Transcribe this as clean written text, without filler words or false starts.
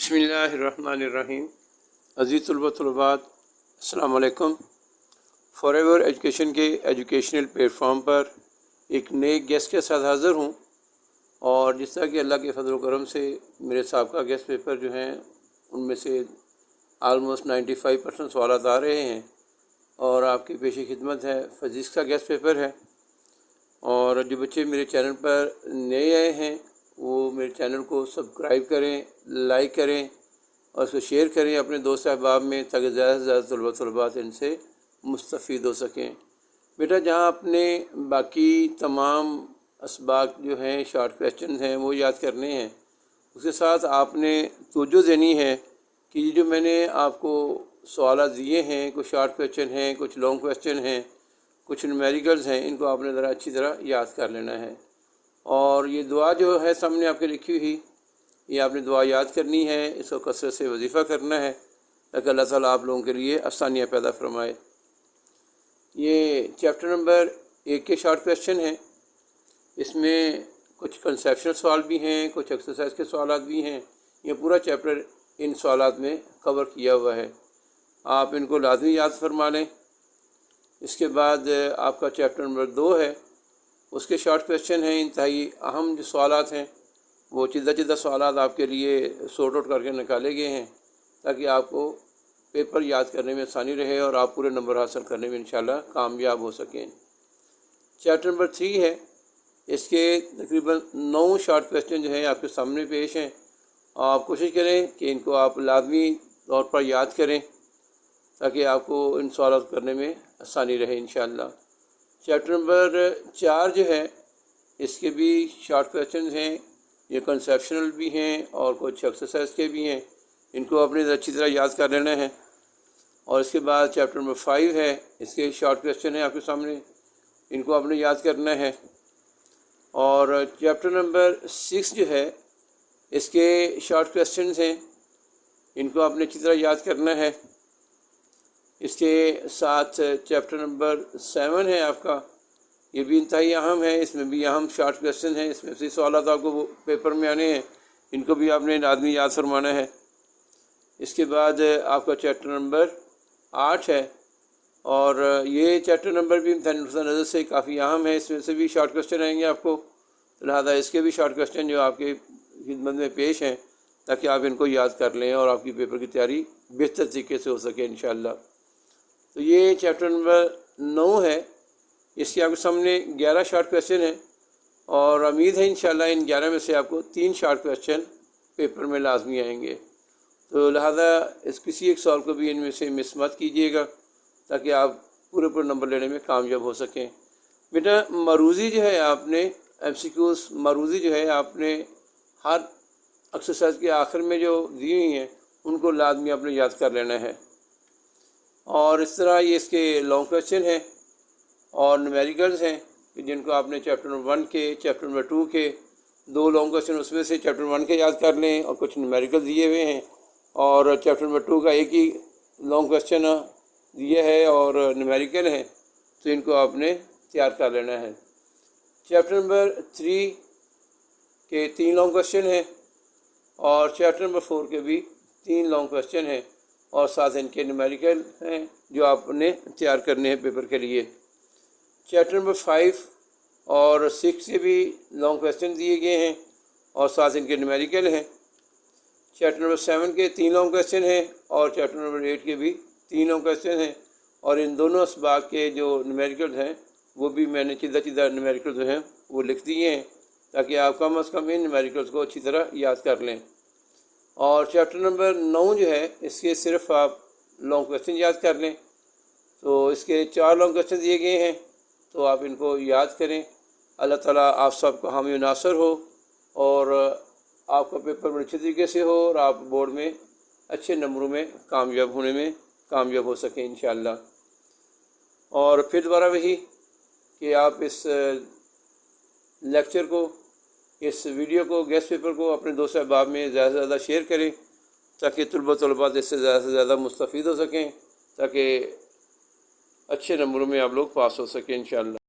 بسم اللہ الرحمن الرحیم۔ عزیز طلبہ طلبات، السلام علیکم۔ فار ایور ایجوکیشن کے ایجوکیشنل پلیٹ فارم پر ایک نئے گیسٹ کے ساتھ حاضر ہوں، اور جس طرح کہ اللہ کے فضل و کرم سے میرے سابقہ گیسٹ پیپر جو ہیں ان میں سے آلموسٹ 95% سوالات آ رہے ہیں، اور آپ کی پیش خدمت ہے فزکس کا گیسٹ پیپر ہے۔ اور جو بچے میرے چینل پر نئے آئے ہیں وہ میرے چینل کو سبسکرائب کریں، لائک کریں اور اس کو شیئر کریں اپنے دوست احباب میں، تاکہ زیادہ سے زیادہ طلبات ان سے مستفید ہو سکیں۔ بیٹا، جہاں اپنے باقی تمام اسباق جو ہیں شارٹ کویسچنز ہیں وہ یاد کرنے ہیں، اس کے ساتھ آپ نے توجہ دینی ہے کہ یہ جو میں نے آپ کو سوالات دیے ہیں، کچھ شارٹ کویسچن ہیں، کچھ لانگ کویسچن ہیں، کچھ نومیریکلز ہیں، ان کو آپ نے ذرا اچھی طرح یاد کر لینا ہے۔ اور یہ دعا جو ہے سامنے آپ کے لکھی ہوئی، یہ آپ نے دعا یاد کرنی ہے، اس کو کثرت سے وظیفہ کرنا ہے تاکہ اللہ تعالیٰ آپ لوگوں کے لیے آسانیاں پیدا فرمائے۔ یہ چیپٹر نمبر 1 کے شارٹ کویسچن ہیں، اس میں کچھ کنسیپشنل سوال بھی ہیں، کچھ ایکسرسائز کے سوالات بھی ہیں۔ یہ پورا چیپٹر ان سوالات میں کور کیا ہوا ہے، آپ ان کو لازمی یاد فرما لیں۔ اس کے بعد آپ کا چیپٹر نمبر 2 ہے، اس کے شارٹ کویسچن ہیں، انتہائی اہم جو سوالات ہیں وہ چیدہ سوالات آپ کے لیے سورٹ آؤٹ کر کے نکالے گئے ہیں تاکہ آپ کو پیپر یاد کرنے میں آسانی رہے اور آپ پورے نمبر حاصل کرنے میں انشاءاللہ کامیاب ہو سکیں۔ چیپٹر نمبر 3 ہے، اس کے تقریباً 9 شارٹ کویسچن جو ہیں آپ کے سامنے پیش ہیں، اور آپ کوشش کریں کہ ان کو آپ لازمی طور پر یاد کریں تاکہ آپ کو ان سوالات کرنے میں آسانی رہے انشاءاللہ۔ چیپٹر نمبر 4 جو ہے، اس کے بھی شارٹ کویسچنز ہیں، یہ کنسیپشنل بھی ہیں اور کچھ ایکسرسائز کے بھی ہیں، ان کو اپنے اچھی طرح یاد کر لینا ہے۔ اور اس کے بعد چیپٹر نمبر 5 ہے، اس کے شارٹ کویسچن ہیں آپ کے سامنے، ان کو آپ نے یاد کرنا ہے۔ اور چیپٹر نمبر 6 جو ہے، اس کے شارٹ کویسچنز ہیں، ان کو آپ نے اچھی طرح یاد کرنا ہے۔ اس کے ساتھ چیپٹر نمبر 7 ہے آپ کا، یہ بھی انتہائی اہم ہے، اس میں بھی اہم شارٹ کویسچن ہیں، اس میں سے سوالات آپ کو پیپر میں آنے ہیں، ان کو بھی آپ نے لازمی یاد فرمانا ہے۔ اس کے بعد آپ کا چیپٹر نمبر 8 ہے، اور یہ چیپٹر نمبر بھی امتحانی نقطہ نظر سے کافی اہم ہے، اس میں سے بھی شارٹ کویسچن آئیں گے آپ کو، لہٰذا اس کے بھی شارٹ کویسچن جو آپ کی خدمت میں پیش ہیں تاکہ آپ ان کو یاد کر لیں اور آپ کی پیپر کی تیاری بہتر طریقے سے ہو سکے انشاءاللہ۔ تو یہ چیپٹر نمبر 9 ہے، اس کے آپ کے سامنے 11 شارٹ کویسچن ہیں، اور امید ہے انشاءاللہ ان 11 میں سے آپ کو 3 شارٹ کویسچن پیپر میں لازمی آئیں گے، تو لہذا اس کسی ایک سوال کو بھی ان میں سے مس مت کیجیے گا تاکہ آپ پورے نمبر لینے میں کامیاب ہو سکیں۔ بیٹا، مروزی جو ہے آپ نے MCQs مروزی جو ہے آپ نے ہر ایکسرسائز کے آخر میں جو دی ہوئی ہیں ان کو لازمی آپ نے یاد کر لینا ہے۔ اور اس طرح یہ اس کے لانگ کویسچن ہیں اور نومیریکلز ہیں جن کو آپ نے چیپٹر نمبر 1 کے، چیپٹر نمبر 2 کے 2 لانگ کویسچن اس میں سے چیپٹر 1 کے یاد کر لیں، اور کچھ نومیریکل دیے ہوئے ہیں، اور چیپٹر نمبر 2 کا ایک ہی لانگ کویسچن دیا ہے اور نومیریکل ہیں، تو ان کو آپ نے تیار کر لینا ہے۔ چیپٹر نمبر 3 کے 3 لانگ کویسچن ہیں، اور چیپٹر نمبر 4 کے بھی 3 لانگ کویسچن ہیں، اور ساتھ ان کے نومیریکل ہیں جو آپ نے تیار کرنے ہیں پیپر کے لیے۔ چیپٹر نمبر 5 اور 6 سے بھی لانگ کویسچن دیے گئے ہیں اور ساتھ ان کے نومیریکل ہیں۔ چیپٹر نمبر 7 کے 3 لانگ کویسچن ہیں، اور چیپٹر نمبر 8 کے بھی 3 لانگ کویسچن ہیں، اور ان دونوں اسباق کے جو نومیریکل ہیں وہ بھی میں نے چیدہ نومیریکل جو ہیں وہ لکھ دیے ہیں تاکہ آپ کم از کم ان نومیریکلز کو اچھی طرح یاد کر لیں۔ اور چیپٹر نمبر 9 جو ہے، اس کے صرف آپ لانگ کویسچن یاد کر لیں، تو اس کے 4 لانگ کویسچن دیے گئے ہیں، تو آپ ان کو یاد کریں۔ اللہ تعالیٰ آپ سب کو حامی و ناصر ہو، اور آپ کا پیپر بڑے اچھے طریقے سے ہو، اور آپ بورڈ میں اچھے نمبروں میں کامیاب ہونے میں کامیاب ہو سکیں انشاءاللہ۔ اور پھر دوبارہ وہی کہ آپ اس لیکچر کو، اس ویڈیو کو، گیسٹ پیپر کو اپنے دوست احباب میں زیادہ سے زیادہ شیئر کریں تاکہ طلبات اس سے زیادہ مستفید ہو سکیں، تاکہ اچھے نمبروں میں آپ لوگ پاس ہو سکیں انشاءاللہ۔